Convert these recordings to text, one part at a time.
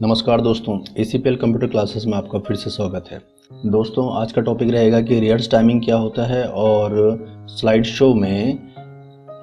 नमस्कार दोस्तों, ACPL computer classes में आपका फिर से स्वागत है। दोस्तों, आज का टॉपिक रहेगा कि रिहर्स टाइमिंग क्या होता है और स्लाइड शो में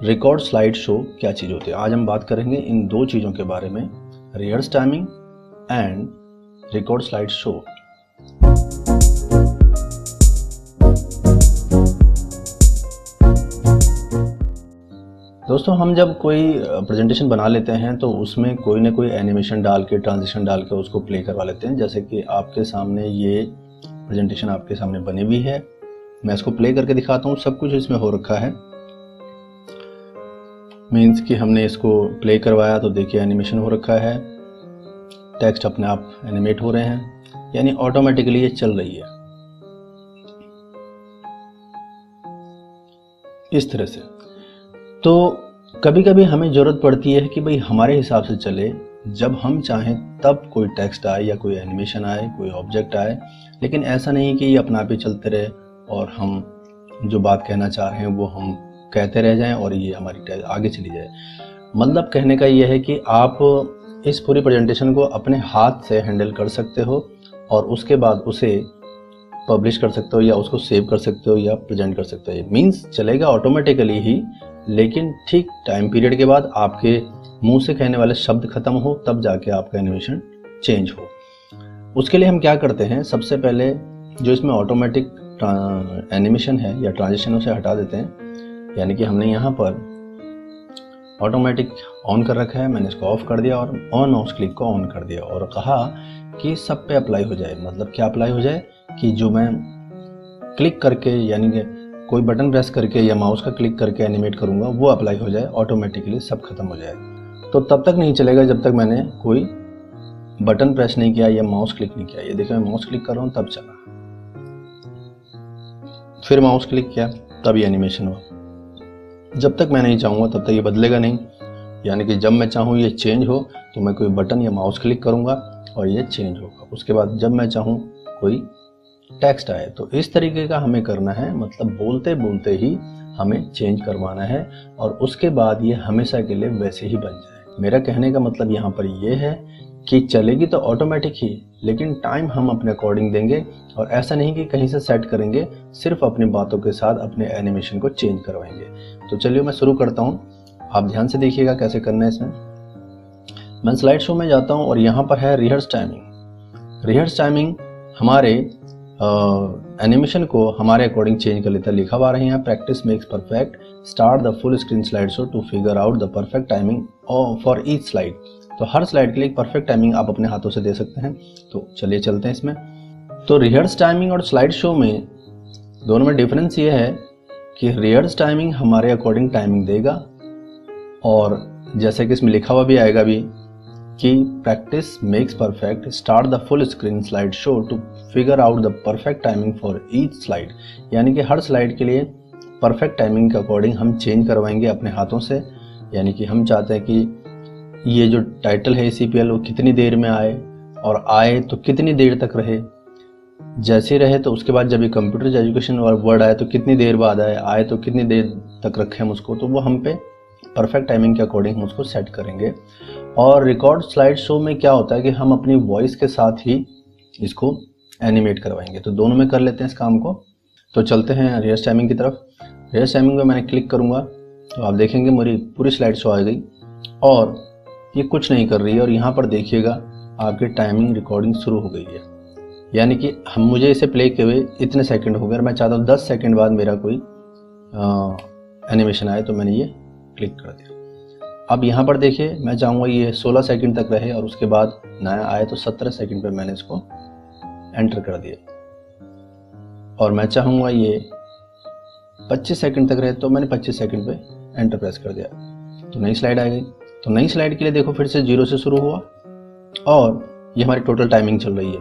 रिकॉर्ड स्लाइड शो क्या चीज़ होती है। आज हम बात करेंगे इन दो चीज़ों के बारे में, rehearse timing and record slide show. दोस्तों, हम जब कोई प्रेजेंटेशन बना लेते हैं तो उसमें कोई ना कोई एनिमेशन डाल के, ट्रांजिशन डाल के उसको प्ले करवा लेते हैं। जैसे कि आपके सामने ये प्रेजेंटेशन आपके सामने बनी हुई है, मैं इसको प्ले करके दिखाता हूँ। सब कुछ इसमें हो रखा है, मीन्स कि हमने इसको प्ले करवाया तो देखिए एनिमेशन हो रखा है, टेक्स्ट अपने आप एनिमेट हो रहे हैं, यानी ऑटोमेटिकली ये चल रही है इस तरह से। तो कभी कभी हमें ज़रूरत पड़ती है कि भाई हमारे हिसाब से चले, जब हम चाहें तब कोई टेक्स्ट आए या कोई एनिमेशन आए, कोई ऑब्जेक्ट आए, लेकिन ऐसा नहीं कि ये अपना आप ही चलते रहे और हम जो बात कहना चाह रहे हैं वो हम कहते रह जाएं और ये हमारी आगे चली जाए। मतलब कहने का ये है कि आप इस पूरी प्रेजेंटेशन को अपने हाथ से हैंडल कर सकते हो और उसके बाद उसे पब्लिश कर सकते हो या उसको सेव कर सकते हो या प्रेजेंट कर सकते हो। मीन्स चलेगा ऑटोमेटिकली ही, लेकिन ठीक टाइम पीरियड के बाद आपके मुंह से कहने वाले शब्द खत्म हो तब जाके आपका एनिमेशन चेंज हो। उसके लिए हम क्या करते हैं, सबसे पहले जो इसमें ऑटोमेटिक एनिमेशन है या ट्रांजिशन उसे हटा देते हैं। यानी कि हमने यहाँ पर ऑटोमेटिक ऑन कर रखा है, मैंने इसको ऑफ कर दिया और ऑन माउस क्लिक को ऑन कर दिया और कहा कि सब पे अप्लाई हो जाए। मतलब क्या अप्लाई हो जाए कि जो मैं क्लिक करके, यानी कि कोई बटन प्रेस करके या माउस का क्लिक करके एनिमेट करूंगा वो अप्लाई हो जाए, ऑटोमेटिकली सब खत्म हो जाए। तो तब तक नहीं चलेगा जब तक मैंने कोई बटन प्रेस नहीं किया या माउस क्लिक नहीं किया। ये देखिए मैं माउस क्लिक कर रहा हूँ तब चला, फिर माउस क्लिक किया तब ये एनिमेशन हुआ। जब तक मैं नहीं चाहूँगा तब तक ये बदलेगा नहीं। यानी कि जब मैं चाहूँ ये चेंज हो तो मैं कोई बटन या माउस क्लिक करूँगा और ये चेंज होगा। उसके बाद जब मैं चाहूँ कोई टेक्स्ट आए, तो इस तरीके का हमें करना है। मतलब बोलते बोलते ही हमें चेंज करवाना है और उसके बाद ये हमेशा के लिए वैसे ही बन जाए। मेरा कहने का मतलब यहाँ पर ये है कि चलेगी तो ऑटोमेटिक ही, लेकिन टाइम हम अपने अकॉर्डिंग देंगे और ऐसा नहीं कि कहीं से सेट करेंगे, सिर्फ अपनी बातों के साथ अपने एनिमेशन को चेंज करवाएंगे। तो चलिए मैं शुरू करता हूँ, आप ध्यान से देखिएगा कैसे करना है। इसमें मैं स्लाइड शो में जाता हूँ और यहाँ पर है रिहर्स टाइमिंग। रिहर्स टाइमिंग हमारे एनिमेशन को हमारे अकॉर्डिंग चेंज कर लेता है। लिखा हुआ रहे हैं, practice makes perfect, start the full screen slide show to figure out the perfect timing for each slide. तो हर स्लाइड के लिए एक परफेक्ट टाइमिंग आप अपने हाथों से दे सकते हैं। तो चलिए चलते हैं इसमें। तो रिहर्स टाइमिंग और स्लाइड शो में दोनों में डिफरेंस ये है कि रिहर्स टाइमिंग हमारे अकॉर्डिंग टाइमिंग देगा और जैसे कि इसमें लिखा हुआ भी आएगा भी कि practice makes perfect, start the full screen slide show to figure out the perfect timing for each slide. यानी कि हर स्लाइड के लिए परफेक्ट टाइमिंग के अकॉर्डिंग हम चेंज करवाएंगे अपने हाथों से। यानी कि हम चाहते हैं कि ये जो टाइटल है ACPL वो कितनी देर में आए और आए तो कितनी देर तक रहे, जैसे रहे तो उसके बाद जब ये कंप्यूटर एजुकेशन वर्ड आए तो कितनी देर बाद आए तो कितनी देर तक रखें हम उसको। तो वो हम पे परफेक्ट टाइमिंग के अकॉर्डिंग हम उसको सेट करेंगे। और रिकॉर्ड स्लाइड शो में क्या होता है कि हम अपनी वॉइस के साथ ही इसको एनिमेट करवाएंगे। तो दोनों में कर लेते हैं इस काम को। तो चलते हैं रिहर्स टाइमिंग की तरफ। रिहर्स टाइमिंग में मैंने क्लिक करूंगा तो आप देखेंगे मेरी पूरी स्लाइड शो आ गई और ये कुछ नहीं कर रही है। और यहाँ पर देखिएगा आपकी टाइमिंग रिकॉर्डिंग शुरू हो गई है। यानी कि मुझे इसे प्ले किए हुए इतने सेकंड हो गए, मैं चाहता हूँ 10 सेकंड बाद मेरा कोई एनिमेशन आए, तो मैंने ये क्लिक कर दिया। अब यहाँ पर देखिए मैं चाहूँगा ये 16 सेकंड तक रहे और उसके बाद नया आए तो 17 सेकंड पे मैंने इसको एंटर कर दिया। और मैं चाहूँगा ये 25 सेकंड तक रहे तो मैंने 25 सेकंड पे एंटर प्रेस कर दिया, तो नई स्लाइड आ गई। तो नई स्लाइड के लिए देखो फिर से 0 से शुरू हुआ और ये हमारी टोटल टाइमिंग चल रही है।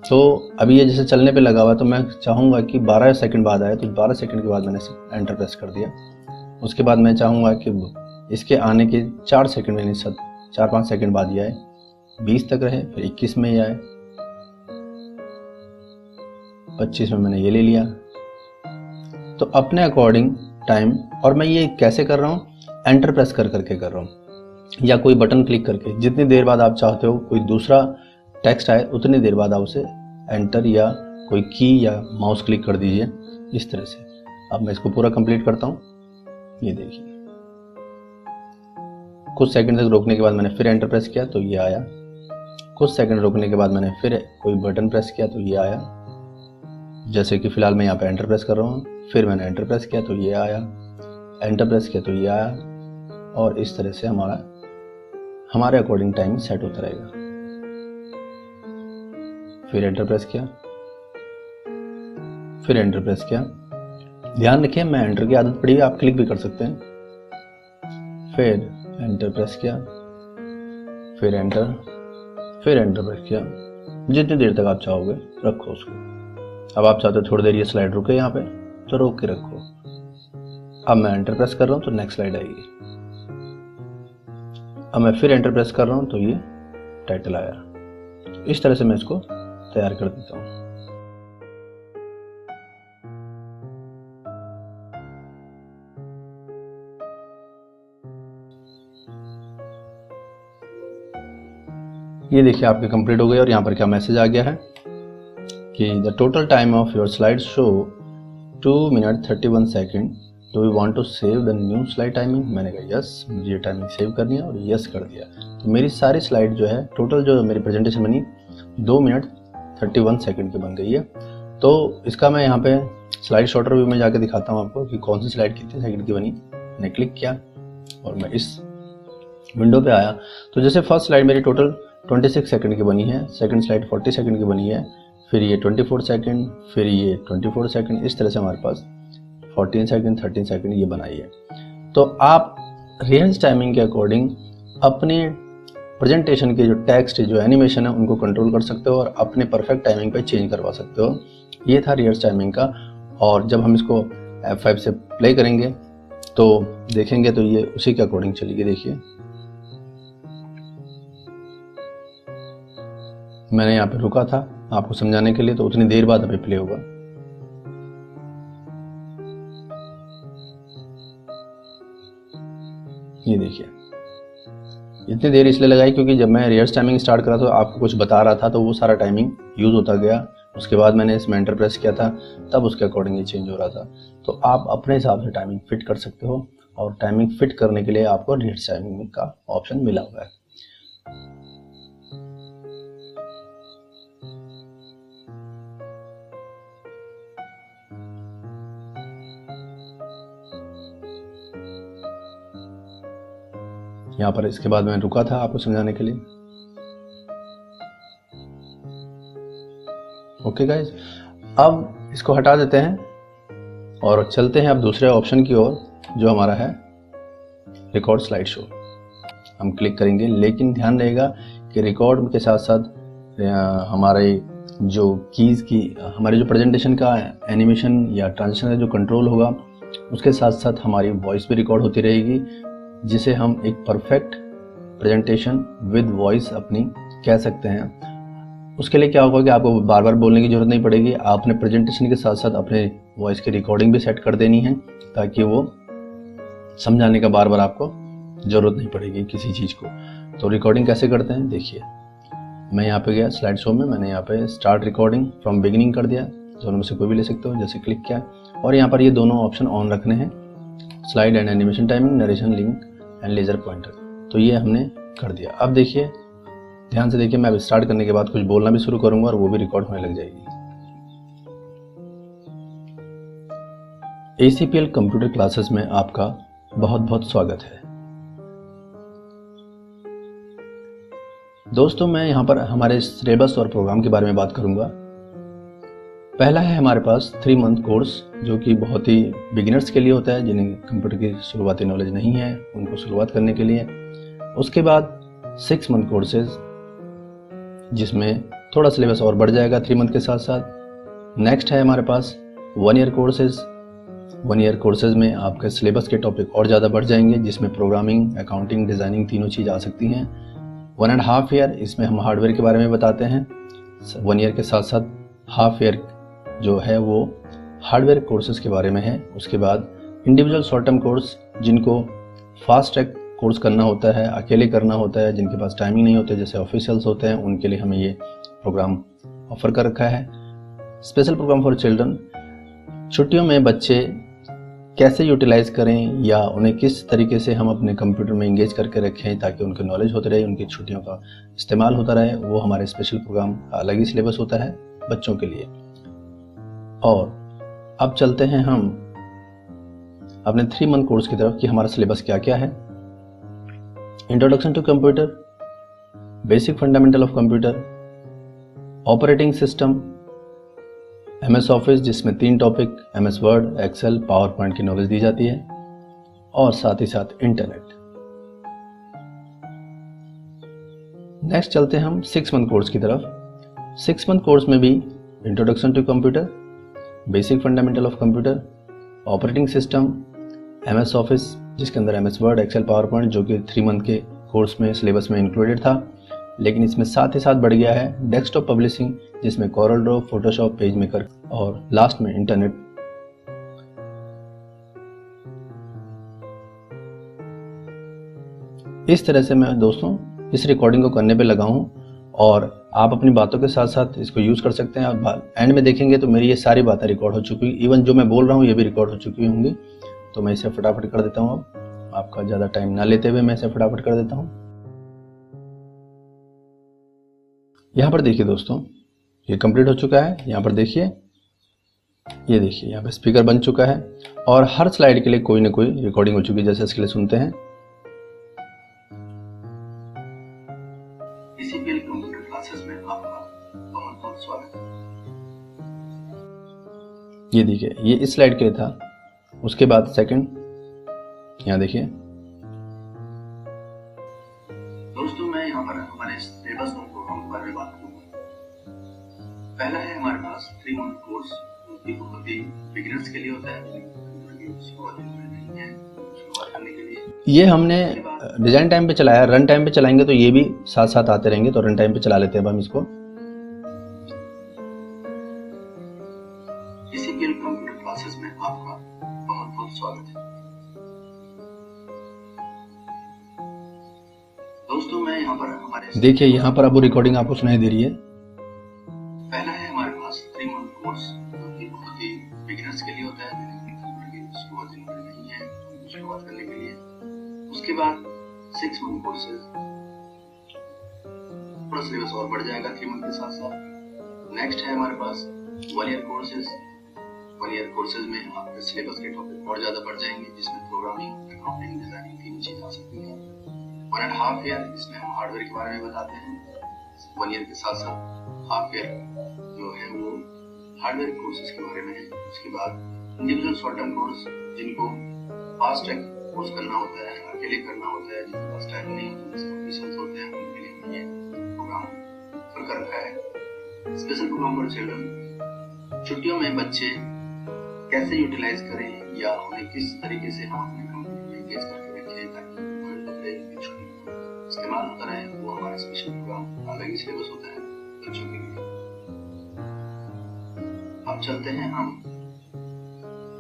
तो अभी ये जैसे चलने पे लगा हुआ है तो मैं चाहूँगा कि 12 सेकंड बाद आए, तो 12 सेकंड के बाद मैंने एंटर प्रेस कर दिया। उसके बाद मैं चाहूँगा कि इसके आने के 4 सेकंड यानी 4-5 सेकंड बाद ये आए, 20 तक रहे, फिर 21 में ये आए, 25 में मैंने ये ले लिया। तो अपने अकॉर्डिंग टाइम, और मैं ये कैसे कर रहा हूँ, एंटर प्रेस कर करके कर रहा हूँ। या कोई बटन क्लिक करके जितनी देर बाद आप चाहते हो कोई दूसरा टेक्स्ट आए उतनी देर बाद आप उसे एंटर या कोई की या माउस क्लिक कर दीजिए इस तरह से। अब मैं इसको पूरा कंप्लीट करता हूँ। ये देखिए, कुछ सेकंड तक रोकने के बाद मैंने फिर एंटर प्रेस किया तो ये आया। कुछ सेकंड रोकने के बाद मैंने फिर कोई बटन प्रेस किया तो ये आया। जैसे कि फिलहाल मैं यहाँ पे एंटर प्रेस कर रहा हूँ, फिर मैंने एंटर प्रेस किया तो ये आया, एंटर प्रेस किया तो ये आया, और इस तरह से हमारे अकॉर्डिंग टाइम सेट होता रहेगा। फिर एंटर प्रेस किया, फिर एंटर प्रेस किया। ध्यान रखिए, मैं एंटर की आदत पड़ी है, आप क्लिक भी कर सकते हैं। फिर एंटर प्रेस किया, फिर एंटर प्रेस किया। जितनी देर तक आप चाहोगे रखो उसको। अब आप चाहते हो थोड़ी देर ये स्लाइड रुके यहाँ पे तो रोक के रखो। अब मैं एंटर प्रेस कर रहा हूँ तो नेक्स्ट स्लाइड आएगी। अब मैं फिर एंटर प्रेस कर रहा हूँ तो ये टाइटल आया। इस तरह से मैं इसको तैयार कर देता हूँ। ये देखिए आपके कंप्लीट हो गए और यहाँ पर क्या मैसेज आ गया है कि the total time of your slide show 2 minute 31 second. Do you want to save the new slide timing? मैंने कहा यस, मुझे ये टाइमिंग सेव करनी है और यस कर दिया। तो मेरी सारी स्लाइड जो है टोटल जो मेरी प्रेजेंटेशन बनी 2 मिनट 31 सेकेंड की बन गई है। तो इसका मैं यहाँ पे स्लाइड शॉर्टर व्यू में जाके दिखाता हूँ आपको कि कौन सी स्लाइड कितने सेकंड की बनी। मैंने क्लिक किया और मैं इस विंडो पे आया तो जैसे फर्स्ट स्लाइड मेरी टोटल 26 सेकंड की बनी है, सेकंड स्लाइड 40 सेकंड की बनी है, फिर ये 24 सेकंड, फिर ये 24 सेकंड, इस तरह से हमारे पास 14 सेकंड 13 सेकंड ये बनाई है। तो आप रियल टाइमिंग के अकॉर्डिंग अपने प्रेजेंटेशन के जो टेक्स्ट जो एनिमेशन है उनको कंट्रोल कर सकते हो और अपने परफेक्ट टाइमिंग पे चेंज करवा सकते हो। ये था रियल टाइमिंग का। और जब हम इसको F5 से प्ले करेंगे तो देखेंगे तो ये उसी के अकॉर्डिंग चलेगी। देखिए मैंने यहाँ पे रुका था आपको समझाने के लिए, तो उतनी देर बाद अभी प्ले होगा। ये देखिए, इतनी देर इसलिए लगाई क्योंकि जब मैं रियल टाइमिंग स्टार्ट करा तो आपको कुछ बता रहा था तो वो सारा टाइमिंग यूज होता गया। उसके बाद मैंने इसमें एंटर प्रेस किया था तब उसके अकॉर्डिंग ये चेंज हो रहा था। तो आप अपने हिसाब से टाइमिंग फिट कर सकते हो और टाइमिंग फिट करने के लिए आपको रियल टाइमिंग का ऑप्शन मिला हुआ है। यहाँ पर इसके बाद मैं रुका था आपको समझाने के लिए। ओके गाइस, अब इसको हटा देते हैं और चलते हैं अब दूसरे ऑप्शन की ओर जो हमारा है रिकॉर्ड स्लाइड शो। हम क्लिक करेंगे, लेकिन ध्यान रहेगा कि रिकॉर्ड के साथ साथ हमारे जो कीज की हमारे जो प्रेजेंटेशन का एनिमेशन या ट्रांजिशन का जो कंट्रोल होगा उसके साथ साथ हमारी वॉइस भी रिकॉर्ड होती रहेगी, जिसे हम एक परफेक्ट प्रेजेंटेशन विद वॉइस अपनी कह सकते हैं। उसके लिए क्या होगा कि आपको बार बार बोलने की जरूरत नहीं पड़ेगी। आपने प्रेजेंटेशन के साथ साथ अपने वॉइस की रिकॉर्डिंग भी सेट कर देनी है ताकि वो समझाने का बार बार आपको जरूरत नहीं पड़ेगी किसी चीज़ को। तो रिकॉर्डिंग कैसे करते हैं देखिए, मैं यहाँ पे गया स्लाइड शो में, मैंने यहाँ पे स्टार्ट रिकॉर्डिंग फ्रॉम बिगिनिंग कर दिया। दोनों में से कोई भी ले सकते हो, जैसे क्लिक किया और यहाँ पर ये दोनों ऑप्शन ऑन रखने हैं, slide and animation timing, narration link and laser pointer. तो ये हमने कर दिया। अब देखिए ध्यान से देखिए, मैं अब स्टार्ट करने के बाद कुछ बोलना भी शुरू करूंगा और वो भी रिकॉर्ड होने लग जाएगी। ACPL कंप्यूटर क्लासेस में आपका बहुत बहुत स्वागत है। दोस्तों मैं यहाँ पर हमारे सिलेबस और प्रोग्राम के बारे में बात करूंगा। पहला है हमारे पास 3 मंथ कोर्स जो कि बहुत ही बिगिनर्स के लिए होता है, जिन्हें कंप्यूटर की शुरुआती नॉलेज नहीं है उनको शुरुआत करने के लिए। उसके बाद 6 मंथ कोर्सेज जिसमें थोड़ा सिलेबस और बढ़ जाएगा 3 मंथ के साथ साथ। नेक्स्ट है हमारे पास 1 ईयर कोर्सेज। 1 ईयर कोर्सेज में आपके सिलेबस के टॉपिक और ज़्यादा बढ़ जाएंगे, जिसमें प्रोग्रामिंग, अकाउंटिंग, डिज़ाइनिंग तीनों चीज़ आ सकती हैं। 1.5 ईयर इसमें हम हार्डवेयर के बारे में बताते हैं। 1 ईयर के साथ साथ हाफ ईयर जो है वो हार्डवेयर कोर्सेज के बारे में है। उसके बाद इंडिविजुअल शॉर्ट टर्म कोर्स जिनको फास्ट ट्रैक कोर्स करना होता है, अकेले करना होता है, जिनके पास टाइमिंग नहीं होते जैसे ऑफिशियल्स होते हैं, उनके लिए हमें ये प्रोग्राम ऑफर कर रखा है। Special programme for children. छुट्टियों में बच्चे कैसे यूटिलाइज़ करें या उन्हें किस तरीके से हम अपने कंप्यूटर में इंगेज करके रखें ताकि उनकी नॉलेज होती रहे, उनकी छुट्टियों का इस्तेमाल होता रहे, वो हमारे स्पेशल प्रोग्राम का अलग ही सिलेबस होता है बच्चों के लिए। और अब चलते हैं हम अपने 3 मंथ कोर्स की तरफ कि हमारा सिलेबस क्या क्या है। Introduction to computer, basic fundamental of computer, operating system, MS Office जिसमें 3 topic MS Word, Excel, PowerPoint की नॉलेज दी जाती है, और साथ ही साथ इंटरनेट। नेक्स्ट चलते हैं हम 6 मंथ कोर्स की तरफ। 6 मंथ कोर्स में भी introduction to computer, basic fundamental of computer, operating system, MS Office जिसके अंदर MS Word, Excel, PowerPoint जो कि 3 मंथ के कोर्स में सिलेबस में इंक्लूडेड था, लेकिन इसमें साथ ही साथ बढ़ गया है डेस्कटॉप पब्लिशिंग जिसमें Corel Draw, Photoshop, page maker और लास्ट में इंटरनेट। इस तरह से मैं दोस्तों इस रिकॉर्डिंग को करने पे लगा हूं और आप अपनी बातों के साथ साथ इसको यूज कर सकते हैं। आप एंड में देखेंगे तो मेरी ये सारी बातें रिकॉर्ड हो चुकी, इवन जो मैं बोल रहा हूँ ये भी रिकॉर्ड हो चुकी होंगी। तो मैं इसे फटाफट कर देता हूँ। अब आपका ज़्यादा टाइम ना लेते हुए मैं इसे फटाफट कर देता हूँ। यहाँ पर देखिए दोस्तों, ये कंप्लीट हो चुका है। यहाँ पर देखिए, ये देखिए यहाँ पे स्पीकर बन चुका है और हर स्लाइड के लिए कोई ना कोई रिकॉर्डिंग हो चुकी है। जैसे इसके लिए सुनते हैं। ECPL कंप्यूटर क्लासेस में आपका बहुत बहुत स्वागत है। ये देखिए, ये इस स्लाइड के लिए था। उसके बाद सेकंड, यहाँ देखिए दोस्तों, मैं यहाँ पर हमारे सिलेबस और प्रोग्राम के बारे में बात करूंगा। पहला है हमारे पास 3 मंथ कोर्स जो कि बहुत ही बिगिनर्स के लिए होता है, शुरुआत करने के लिए। ये हमने डिजाइन टाइम पे चलाया, रन टाइम पे चलाएंगे तो ये भी साथ साथ आते रहेंगे, तो रन टाइम पे चला लेते हैं अब हम इसको। ECPL कंप्यूटर क्लासेस में आपका बहुत बहुत स्वागत है। दोस्तों, मैं यहाँ पर हमारे देखिए यहाँ पर अब वो रिकॉर्डिंग आपको सुनाई दे रही है। पहला है हमारे पास 3 मंथ कोर्स जो कि बहुत ही बिगिनर्स के लिए होता है, शुरुआत करने के लिए। उसके बाद 6 मंथ कोर्सेज, थोड़ा सिलेबस और बढ़ जाएगा 3 मंथ के साथ साथ। नेक्स्ट है हमारे पास 1 ईयर कोर्सेज। 1 ईयर कोर्सेज में आपके सिलेबस के टॉपिक और ज्यादा बढ़ जाएंगे, जिसमें प्रोग्रामिंग, अकाउंटिंग, डिजाइनिंग 3 चीजें आ सकती हैं। 1.5 ईयर, इसमें हम हार्डवेयर के बारे में बताते हैं। 1 ईयर के साथ साथ हाफ ईयर जो है वो हार्डवेयर कोर्सेज के बारे में है। उसके बाद इंडिविजुअल शॉर्ट टर्म कोर्स, जिनको फास्ट ट्रैक कोर्स करना होता है, अकेले करना होता है, जिनके पास टाइम नहीं होता, जैसे ऑफिशियल्स होते हैं, उनके लिए ये प्रोग्राम ऑफर कर रखा है। Special programme for children. छुट्टियों में बच्चे कैसे यूटिलाइज करें या उन्हें किस तरीके से हम अपने कंप्यूटर में एंगेज करके रखें ताकि इस्तेमाल होता रहे, वो हमारा स्पेशल प्रोग्राम अलग ही सिलेबस होता है बच्चों के लिए। अब चलते हैं हम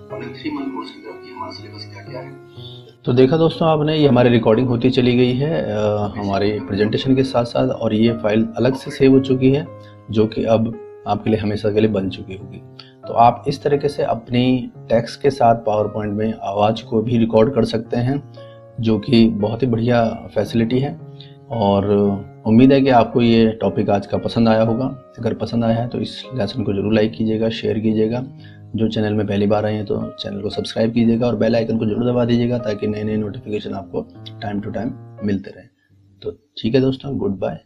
अपने 3 मंथ कोर्स की तरफ कि हमारा सिलेबस क्या क्या है। तो देखा दोस्तों आपने, ये हमारी रिकॉर्डिंग होती चली गई है हमारे प्रेजेंटेशन के साथ साथ, और ये फाइल अलग से सेव हो चुकी है जो कि अब आपके लिए हमेशा के लिए बन चुकी होगी। तो आप इस तरीके से अपनी टेक्स्ट के साथ पावर पॉइंट में आवाज़ को भी रिकॉर्ड कर सकते हैं, जो कि बहुत ही बढ़िया फैसिलिटी है। और उम्मीद है कि आपको ये टॉपिक आज का पसंद आया होगा। अगर पसंद आया है तो इस लेसन को जरूर लाइक कीजिएगा, शेयर कीजिएगा। जो चैनल में पहली बार आए हैं तो चैनल को सब्सक्राइब कीजिएगा और बेल आइकन को जरूर दबा दीजिएगा ताकि नए नए नोटिफिकेशन आपको टाइम टू टाइम मिलते रहें। तो ठीक है दोस्तों, गुड बाय।